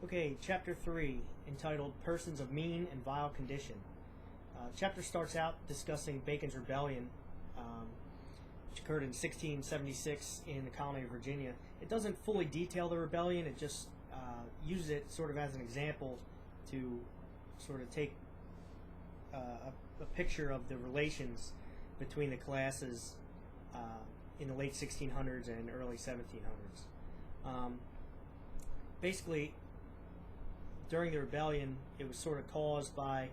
Okay, Chapter 3, entitled Persons of Mean and Vile Condition. Chapter starts out discussing Bacon's rebellion, which occurred in 1676 in the colony of Virginia. It doesn't fully detail the rebellion, it just uses it sort of as an example to sort of take a picture of the relations between the classes in the late 1600s and early 1700s. Basically, during the rebellion, it was sort of caused by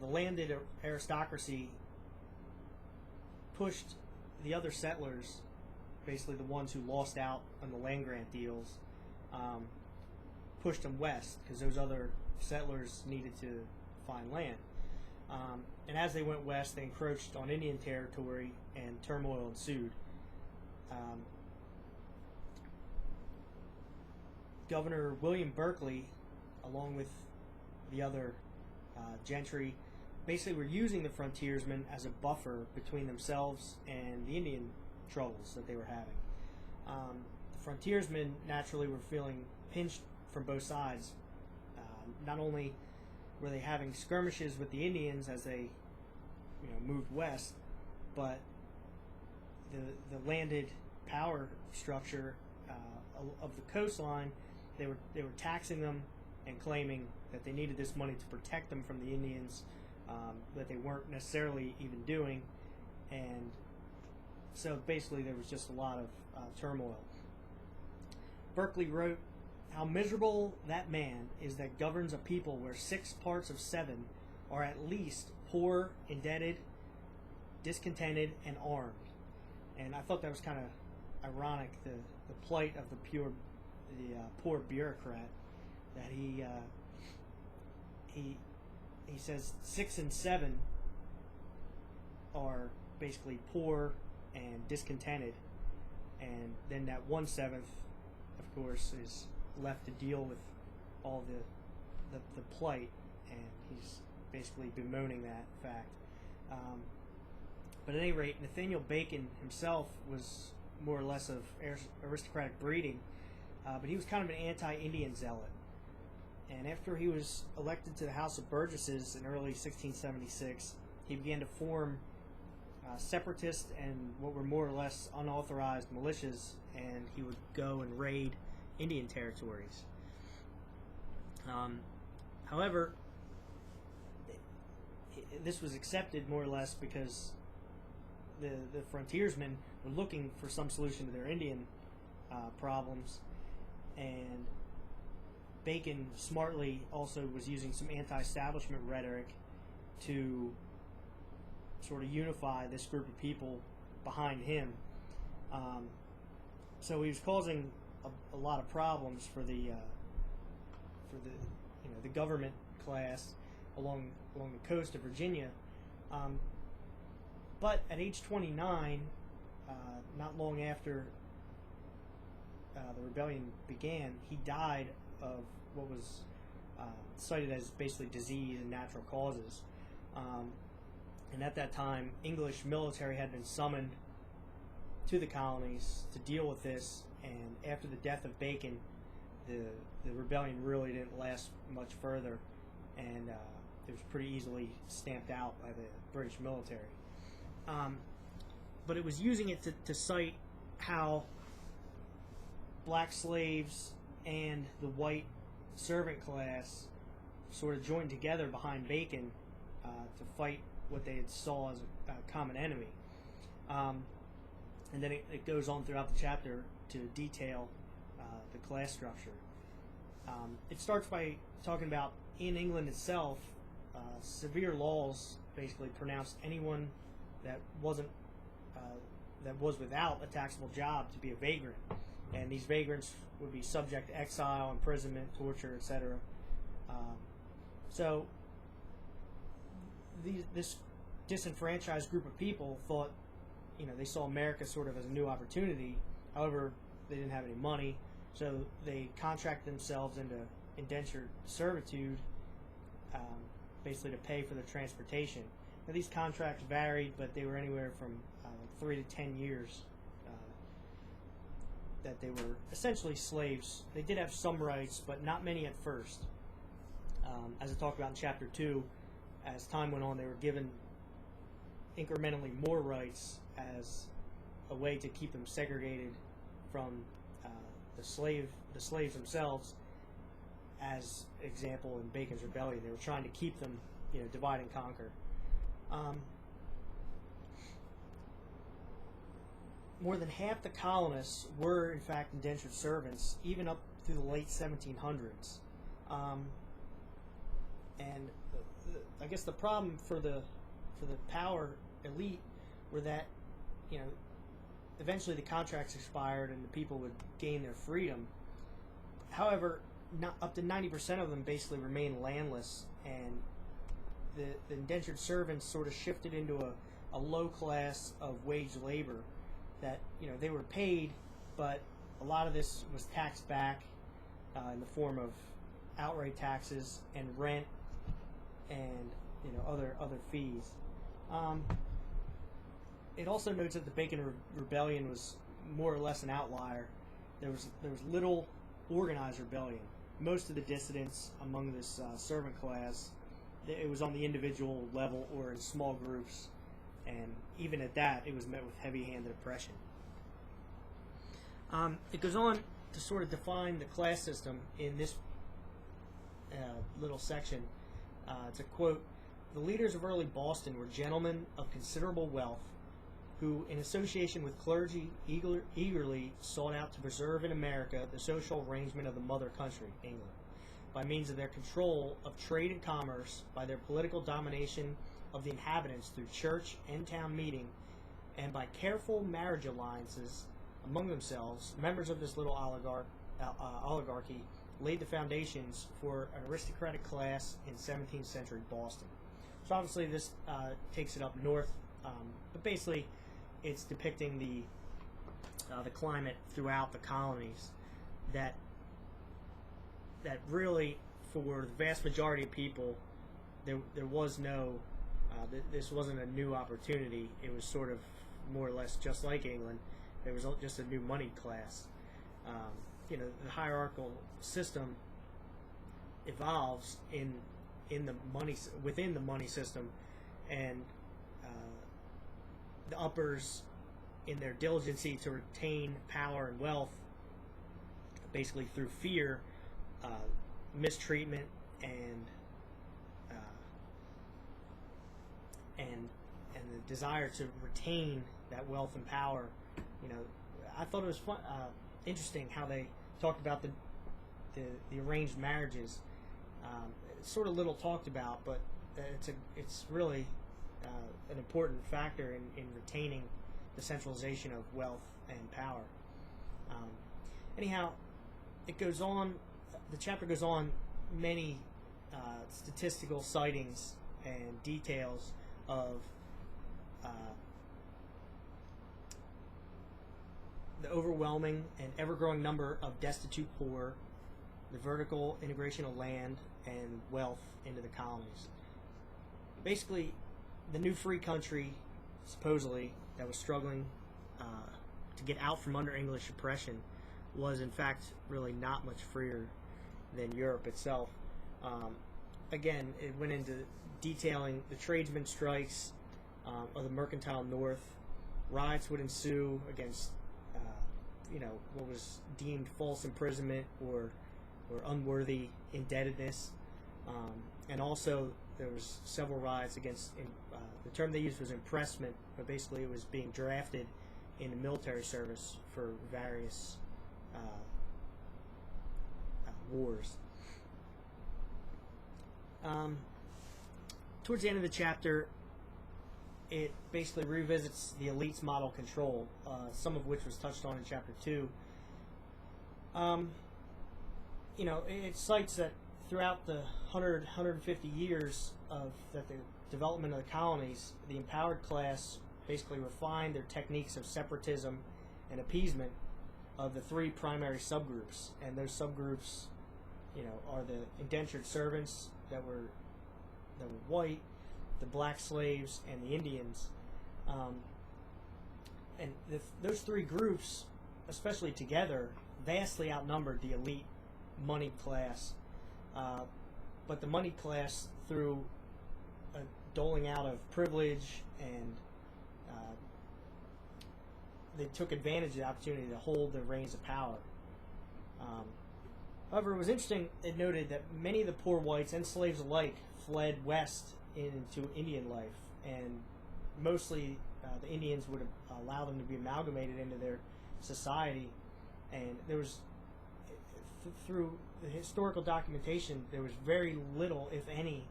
the landed aristocracy pushed the other settlers, basically the ones who lost out on the land grant deals, pushed them west because those other settlers needed to find land. And as they went west, they encroached on Indian territory and turmoil ensued. Governor William Berkeley, along with the other gentry, basically were using the frontiersmen as a buffer between themselves and the Indian troubles that they were having. The frontiersmen naturally were feeling pinched from both sides. Not only were they having skirmishes with the Indians as they moved west, but the landed power structure of the coastline, they were taxing them and claiming that they needed this money to protect them from the Indians, that they weren't necessarily even doing, and so basically there was just a lot of turmoil. Berkeley wrote, "How miserable that man is that governs a people where 6 parts of 7 are at least poor, indebted, discontented, and armed." And I thought that was kind of ironic, the plight of the poor bureaucrat, that he says 6 and 7 are basically poor and discontented, and then that 1/7, of course, is left to deal with all the plight, and he's basically bemoaning that fact. But at any rate, Nathaniel Bacon himself was more or less of aristocratic breeding, but he was kind of an anti-Indian zealot. And after he was elected to the House of Burgesses in early 1676, he began to form separatist and what were more or less unauthorized militias, and he would go and raid Indian territories. However, this was accepted more or less because the frontiersmen were looking for some solution to their Indian problems, and Bacon smartly also was using some anti-establishment rhetoric to sort of unify this group of people behind him. So he was causing a lot of problems for the government class along the coast of Virginia. But at age 29, not long after the rebellion began, he died of what was cited as basically disease and natural causes. And at that time, English military had been summoned to the colonies to deal with this, and after the death of Bacon, the rebellion really didn't last much further, and it was pretty easily stamped out by the British military. But it was using it to cite how black slaves and the white servant class sort of joined together behind Bacon to fight what they had saw as a common enemy. And then it goes on throughout the chapter to detail the class structure. It starts by talking about, in England itself, severe laws basically pronounced anyone that was without a taxable job to be a vagrant, and these vagrants would be subject to exile, imprisonment, torture, etc. So this disenfranchised group of people thought, they saw America sort of as a new opportunity. However, they didn't have any money, so they contracted themselves into indentured servitude, basically to pay for their transportation. Now, these contracts varied, but they were anywhere from 3 to 10 years. that they were essentially slaves. They did have some rights, but not many at first. As I talked about in Chapter 2, as time went on, they were given incrementally more rights as a way to keep them segregated from the slaves themselves. As example, in Bacon's Rebellion, they were trying to keep them, divide and conquer. More than half the colonists were, in fact, indentured servants, even up through the late 1700s. And I guess the problem for the power elite were that, eventually the contracts expired and the people would gain their freedom. However, up to 90% of them basically remained landless, and the indentured servants sort of shifted into a low class of wage labor that, they were paid, but a lot of this was taxed back in the form of outright taxes and rent and other fees. It also notes that the Bacon Rebellion was more or less an outlier. There was little organized rebellion. Most of the dissidents among this servant class, it was on the individual level or in small groups, and even at that, it was met with heavy-handed oppression. It goes on to sort of define the class system in this little section. It's a quote: "The leaders of early Boston were gentlemen of considerable wealth, who, in association with clergy, eagerly sought out to preserve in America the social arrangement of the mother country, England, by means of their control of trade and commerce, by their political domination of the inhabitants through church and town meeting, and by careful marriage alliances among themselves. Members of this little oligarchy laid the foundations for an aristocratic class in 17th century Boston." So obviously this takes it up north, but basically it's depicting the climate throughout the colonies that really, for the vast majority of people, there was no this wasn't a new opportunity. It was sort of more or less just like England. There was just a new money class. The hierarchical system evolves within the money system, and the uppers, in their diligency to retain power and wealth, basically through fear, mistreatment, and the desire to retain that wealth and power. I thought it was interesting how they talked about the arranged marriages. It's sort of little talked about, but it's really an important factor in retaining the centralization of wealth and power. Anyhow, it goes on. The chapter goes on many statistical sightings and details of the overwhelming and ever-growing number of destitute poor, the vertical integration of land and wealth into the colonies. Basically, the new free country, supposedly, that was struggling to get out from under English oppression, was in fact really not much freer than Europe itself. Again, it went into detailing the tradesmen strikes of the mercantile north. Riots would ensue against what was deemed false imprisonment or unworthy indebtedness, and also there was several riots against the term they used was impressment, but basically it was being drafted into military service for various wars. Towards the end of the chapter, it basically revisits the elite's model control, some of which was touched on in Chapter 2. It cites that throughout the 150 years of the development of the colonies, the empowered class basically refined their techniques of separatism and appeasement of the three primary subgroups. And those subgroups, are the indentured servants that were white, the black slaves, and the Indians. And those three groups especially together, vastly outnumbered the elite moneyed class. But the moneyed class, through a doling out of privilege and they took advantage of the opportunity to hold the reins of power. However, it was interesting, it noted that many of the poor whites and slaves alike fled west into Indian life, and mostly the Indians would allow them to be amalgamated into their society. And there was, through the historical documentation, there was very little, if any,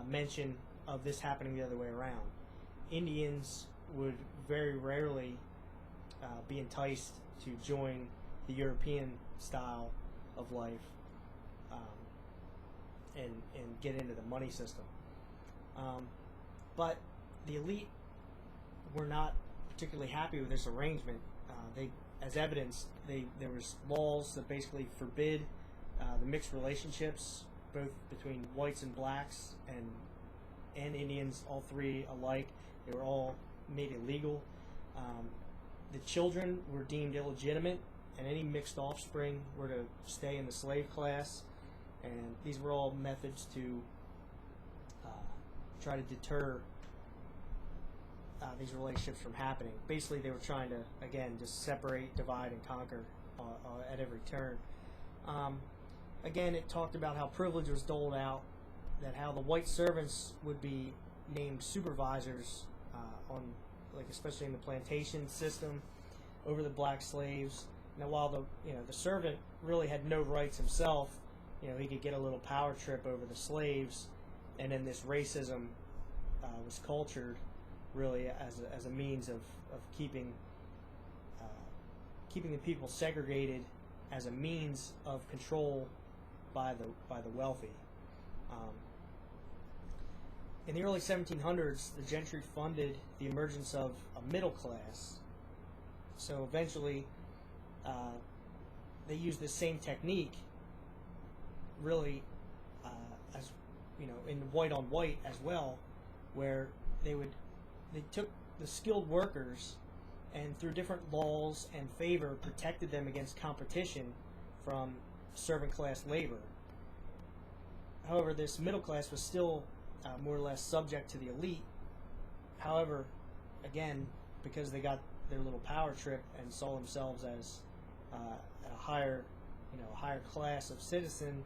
mention of this happening the other way around. Indians would very rarely be enticed to join the European style of life and get into the money system. But the elite were not particularly happy with this arrangement. As evidence, there was laws that basically forbid the mixed relationships, both between whites and blacks and Indians, all three alike. They were all made illegal. The children were deemed illegitimate, and any mixed offspring were to stay in the slave class. And these were all methods to try to deter these relationships from happening. Basically, they were trying to, again, just separate, divide, and conquer at every turn. Again, it talked about how privilege was doled out, that how the white servants would be named supervisors on, like, especially in the plantation system, over the black slaves. Now, while the servant really had no rights himself, he could get a little power trip over the slaves, and then this racism was cultured really as a means of keeping the people segregated as a means of control by the wealthy. In the early 1700s, the gentry funded the emergence of a middle class. So eventually, they used the same technique, really, as in white on white as well, where they took the skilled workers and through different laws and favor protected them against competition from servant class labor. However, this middle class was still more or less subject to the elite. However, again, because they got their little power trip and saw themselves as a higher class of citizen,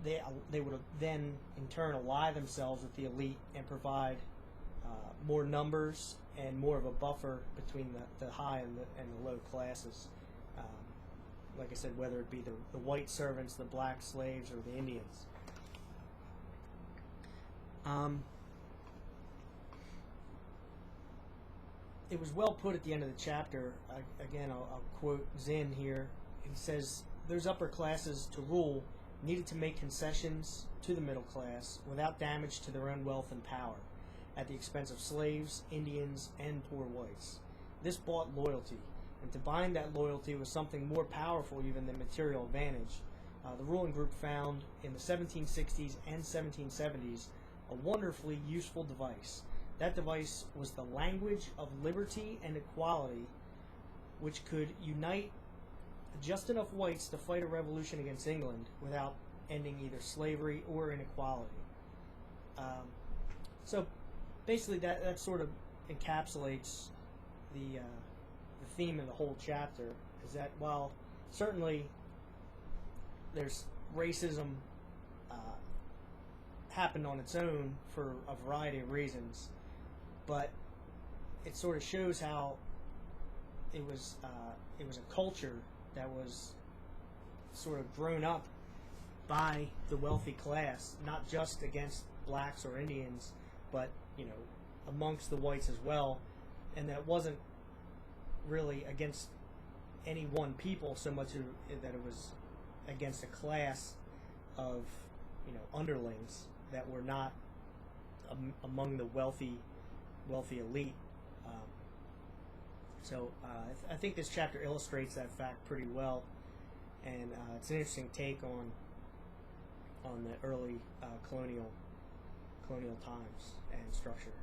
they would then in turn ally themselves with the elite and provide more numbers and more of a buffer between the high and the low classes. Like I said, whether it be the white servants, the black slaves, or the Indians. It was well put at the end of the chapter. Again, I'll quote Zinn here. He says, "Those upper classes to rule needed to make concessions to the middle class without damage to their own wealth and power, at the expense of slaves, Indians, and poor whites. This bought loyalty, and to bind that loyalty was something more powerful even than material advantage. The ruling group found in the 1760s and 1770s a wonderfully useful device. That device was the language of liberty and equality, which could unite just enough whites to fight a revolution against England without ending either slavery or inequality." So basically that sort of encapsulates the theme of the whole chapter, is that while certainly there's racism happened on its own for a variety of reasons, but it sort of shows how it was a culture that was sort of grown up by the wealthy class, not just against blacks or Indians, but amongst the whites as well, and that wasn't really against any one people so much that it was against a class of underlings that were not among the wealthy elite. So I think this chapter illustrates that fact pretty well, and it's an interesting take on the early colonial times and structure.